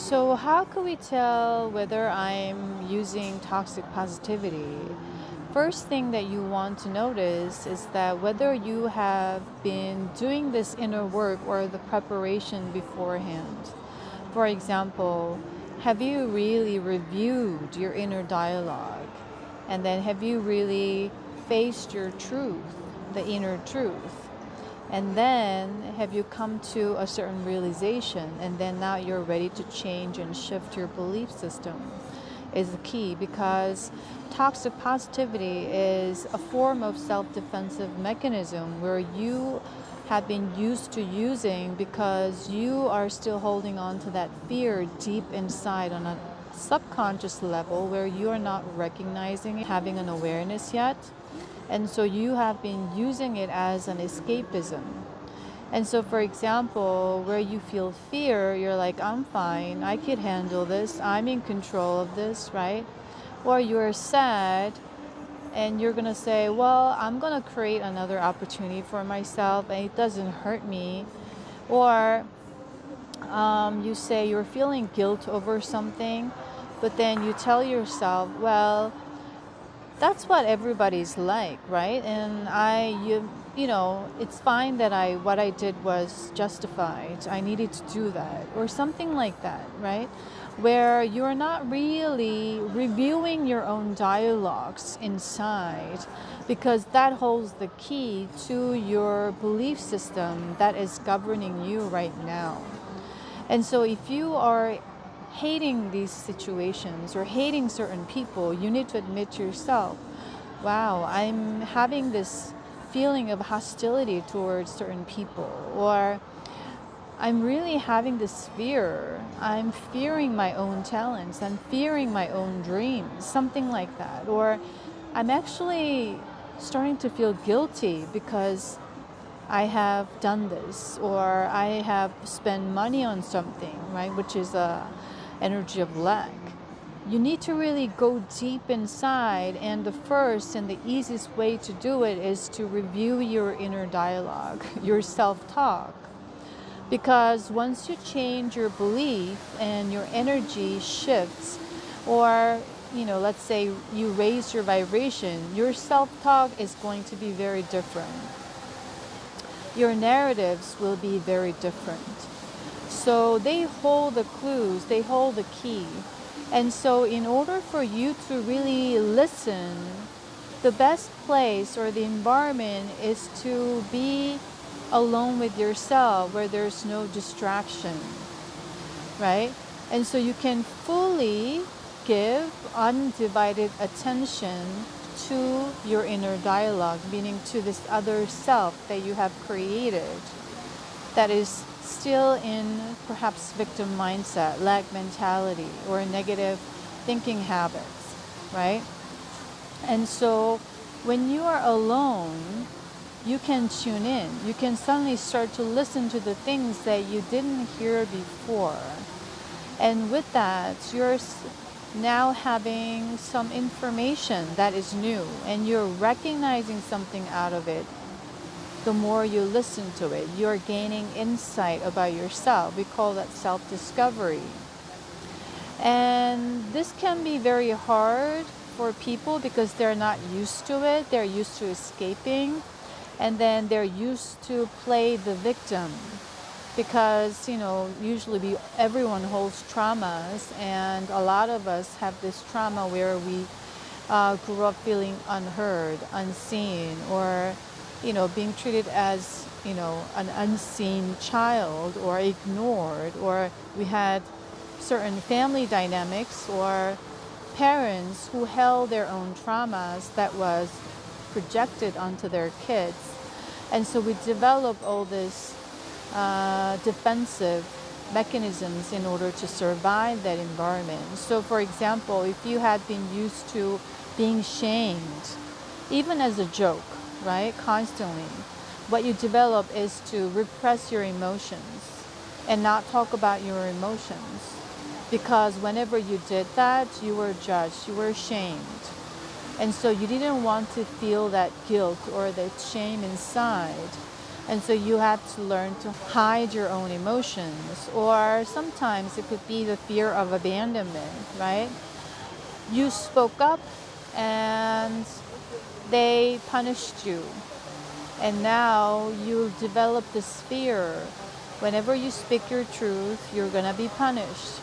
So, how can we tell whether I'm using toxic positivity? First thing that you want to notice is that whether you have been doing this inner work or the preparation beforehand. For example, have you really reviewed your inner dialogue? And then have you really faced your truth, the inner truth? And then have you come to a certain realization and then now you're ready to change and shift your belief system is the key, because toxic positivity is a form of self-defensive mechanism where you have been used to using because you are still holding on to that fear deep inside on a subconscious level where you are not recognizing it, having an awareness yet. And so you have been using it as an escapism. And so, for example, where you feel fear, you're like, I'm fine, I could handle this, I'm in control of this, right? Or you're sad and you're going to say, well, I'm going to create another opportunity for myself and it doesn't hurt me. Or you say you're feeling guilt over something, but then you tell yourself, well, that's what everybody's like, right? And it's fine that what I did was justified. I needed to do that or something like that, right? Where you're not really reviewing your own dialogues inside, because that holds the key to your belief system that is governing you right now. And so if you are hating these situations or hating certain people, you need to admit to yourself, wow, I'm having this feeling of hostility towards certain people, or I'm really having this fear. I'm fearing my own talents. I'm fearing my own dreams, something like that. Or I'm actually starting to feel guilty because I have done this, or I have spent money on something, right, which is a energy of lack. You need to really go deep inside, and the first and the easiest way to do it is to review your inner dialogue, your self-talk. Because once you change your belief and your energy shifts, or let's say you raise your vibration, your self-talk is going to be very different. Your narratives will be very different. So they hold the clues, they hold the key. And so in order for you to really listen, the best place or the environment is to be alone with yourself where there's no distraction, right? And so you can fully give undivided attention to your inner dialogue, meaning to this other self that you have created that is still in perhaps victim mindset, lack mentality, or negative thinking habits, right? And so when you are alone, you can tune in. You can suddenly start to listen to the things that you didn't hear before. And with that, you're now having some information that is new, and you're recognizing something out of it. The more you listen to it, you're gaining insight about yourself. We call that self-discovery. And this can be very hard for people because they're not used to it. They're used to escaping, and then they're used to play the victim because usually everyone holds traumas, and a lot of us have this trauma where we grew up feeling unheard, unseen, or being treated as an unseen child or ignored, or we had certain family dynamics or parents who held their own traumas that was projected onto their kids. And so we develop all these defensive mechanisms in order to survive that environment. So for example, if you had been used to being shamed, even as a joke, right, constantly, what you develop is to repress your emotions and not talk about your emotions, because whenever you did that, you were judged, you were shamed. And so you didn't want to feel that guilt or that shame inside. And so you have to learn to hide your own emotions. Or sometimes it could be the fear of abandonment, right? You spoke up and they punished you. And now you develop this fear. Whenever you speak your truth, you're going to be punished.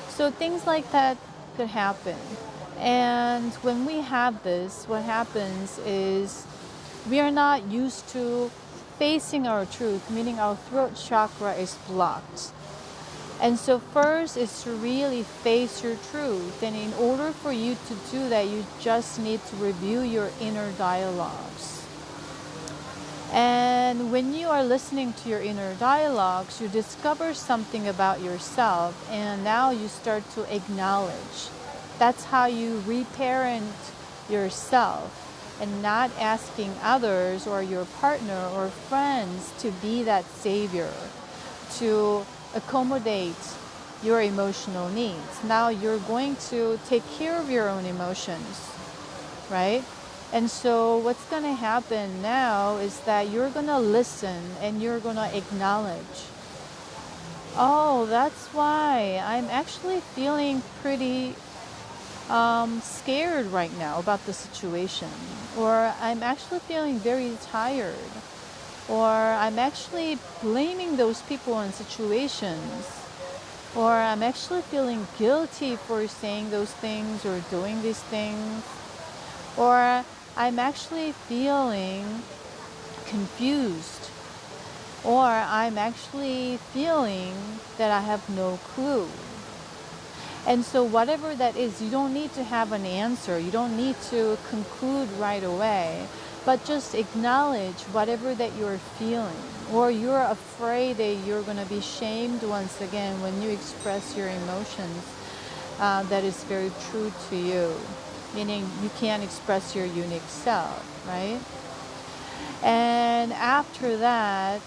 So things like that could happen. And when we have this, what happens is we are not used to facing our truth, meaning our throat chakra is blocked. And so first is to really face your truth. And in order for you to do that, you just need to review your inner dialogues. And when you are listening to your inner dialogues, you discover something about yourself, and now you start to acknowledge. That's how you reparent yourself, and not asking others or your partner or friends to be that savior, to accommodate your emotional needs. Now you're going to take care of your own emotions, right? And so what's going to happen now is that you're going to listen and you're going to acknowledge. Oh, that's why I'm actually feeling pretty scared right now about the situation. Or I'm actually feeling very tired. Or I'm actually blaming those people and situations. Or I'm actually feeling guilty for saying those things or doing these things. Or I'm actually feeling confused. Or I'm actually feeling that I have no clue. And so whatever that is, you don't need to have an answer. You don't need to conclude right away. But just acknowledge whatever that you're feeling. Or you're afraid that you're going to be shamed once again when you express your emotions. That is very true to you. Meaning you can't express your unique self, right? And after that,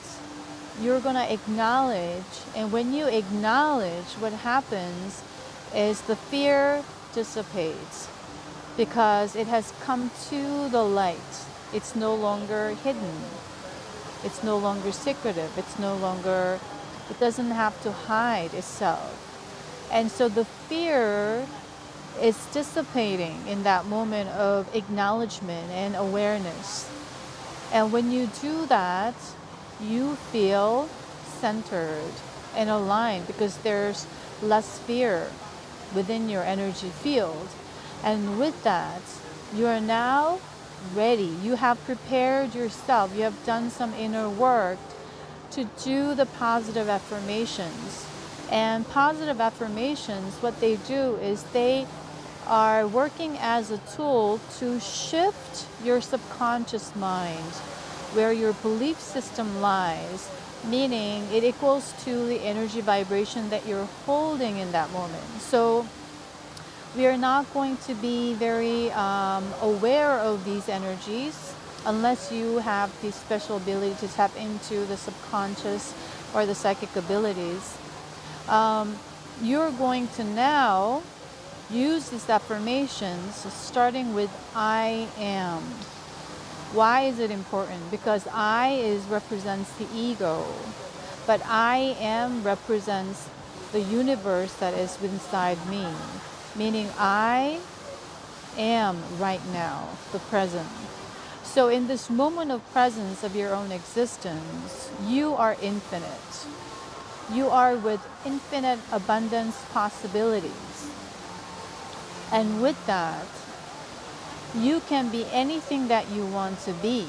you're going to acknowledge. And when you acknowledge, what happens is the fear dissipates because it has come to the light. It's no longer hidden. It's no longer secretive. It doesn't have to hide itself. And so the fear is dissipating in that moment of acknowledgement and awareness. And when you do that, you feel centered and aligned because there's less fear within your energy field. And with that, you are now ready. You have prepared yourself. You have done some inner work to do the positive affirmations. And positive affirmations, what they do is they are working as a tool to shift your subconscious mind where your belief system lies, meaning it equals to the energy vibration that you're holding in that moment. So we are not going to be very aware of these energies unless you have the special ability to tap into the subconscious or the psychic abilities. You're going to now use these affirmations starting with I am. Why is it important? Because represents the ego, but I am represents the universe that is inside me, meaning I am right now, the present. So in this moment of presence of your own existence, you are infinite. You are with infinite abundance possibilities. And with that, you can be anything that you want to be.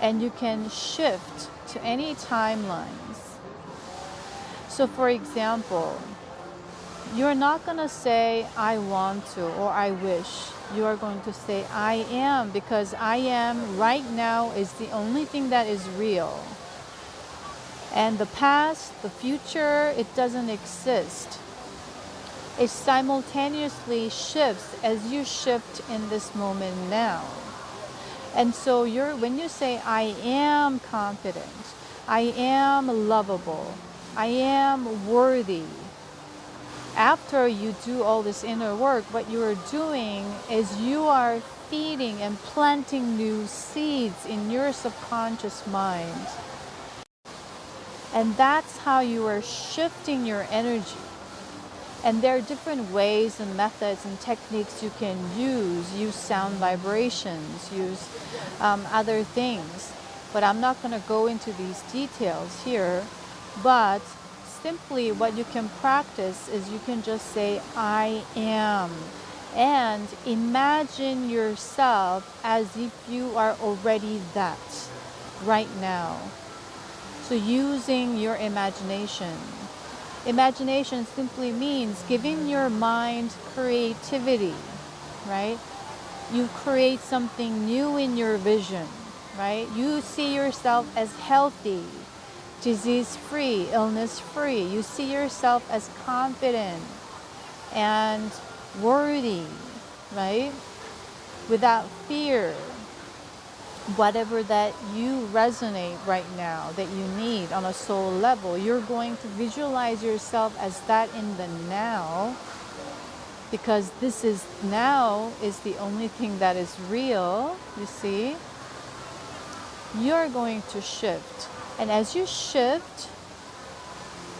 And you can shift to any timelines. So for example, you're not going to say, I want to, or I wish. You are going to say, I am, because I am right now is the only thing that is real. And the past, the future, it doesn't exist. It simultaneously shifts as you shift in this moment now. And so when you say, I am confident, I am lovable, I am worthy, after you do all this inner work, what you are doing is you are feeding and planting new seeds in your subconscious mind. And that's how you are shifting your energy. And there are different ways and methods and techniques you can use. Use sound vibrations, use other things. But I'm not going to go into these details here. But simply what you can practice is you can just say, I am. And imagine yourself as if you are already that right now. So using your imagination. Imagination simply means giving your mind creativity, right? You create something new in your vision, right? You see yourself as healthy, disease-free, illness-free. You see yourself as confident and worthy, right? Without fear. Whatever that you resonate right now, that you need on a soul level, you're going to visualize yourself as that in the now, because this is now is the only thing that is real, you see. You're going to shift. And as you shift,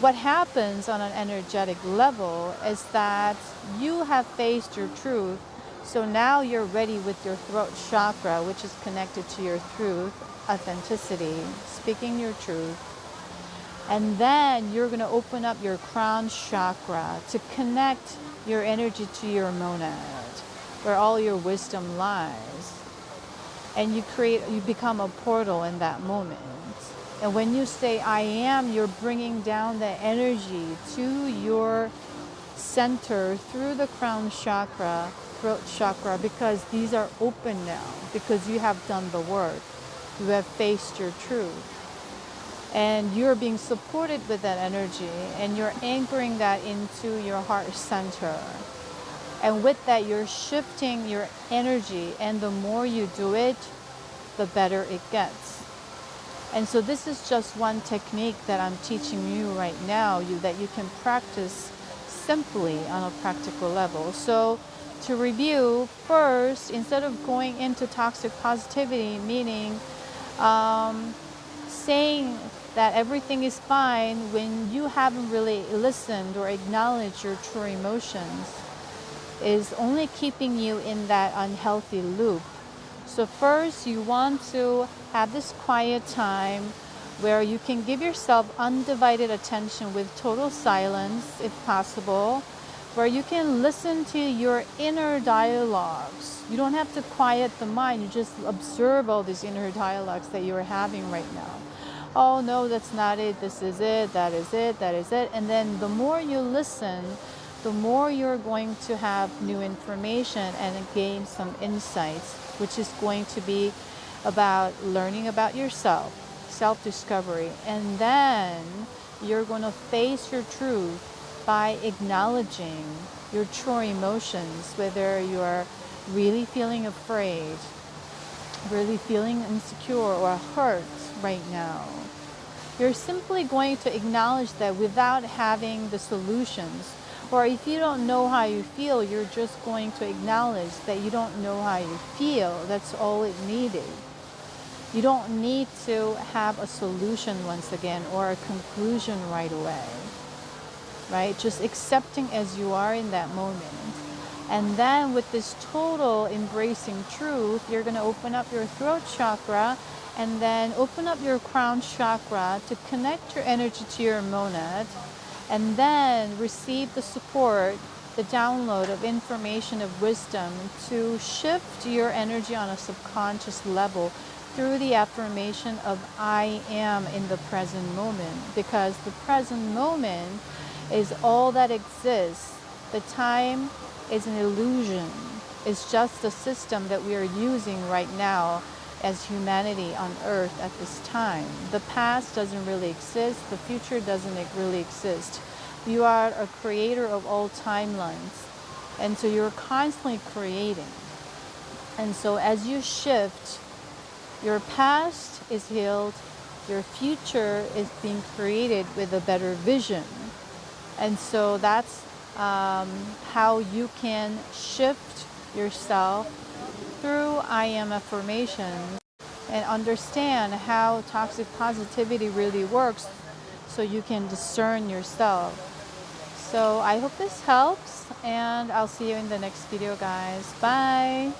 what happens on an energetic level is that you have faced your truth. So now you're ready with your throat chakra, which is connected to your truth, authenticity, speaking your truth. And then you're going to open up your crown chakra to connect your energy to your monad, where all your wisdom lies. And you become a portal in that moment. And when you say, I am, you're bringing down the energy to your center through the crown chakra, throat chakra, because these are open now, because you have done the work. You have faced your truth. And you're being supported with that energy, and you're anchoring that into your heart center. And with that, you're shifting your energy, and the more you do it, the better it gets. And so this is just one technique that I'm teaching you right now, that you can practice simply on a practical level. So to review, first, instead of going into toxic positivity, meaning saying that everything is fine when you haven't really listened or acknowledged your true emotions, is only keeping you in that unhealthy loop. So first, you want to have this quiet time where you can give yourself undivided attention with total silence, if possible, where you can listen to your inner dialogues. You don't have to quiet the mind. You just observe all these inner dialogues that you're having right now. Oh, no, that's not it. This is it. That is it. That is it. And then the more you listen, the more you're going to have new information and gain some insights, which is going to be about learning about yourself, self-discovery. And then you're going to face your truth by acknowledging your true emotions, whether you're really feeling afraid, really feeling insecure or hurt right now. You're simply going to acknowledge that without having the solutions. Or if you don't know how you feel, you're just going to acknowledge that you don't know how you feel. That's all it needed. You don't need to have a solution once again or a conclusion right away. Right? Just accepting as you are in that moment. And then with this total embracing truth, you're going to open up your throat chakra and then open up your crown chakra to connect your energy to your monad. And then receive the support, the download of information of wisdom to shift your energy on a subconscious level through the affirmation of I am in the present moment. Because the present moment is all that exists. The time is an illusion. It's just a system that we are using right now as humanity on earth at this time. The past doesn't really exist. The future doesn't really exist. You are a creator of all timelines. And so you're constantly creating. And so as you shift, your past is healed. Your future is being created with a better vision. And so that's how you can shift yourself through I am affirmations and understand how toxic positivity really works. so you can discern yourself. So I hope this helps, and I'll see you in the next video, guys. Bye.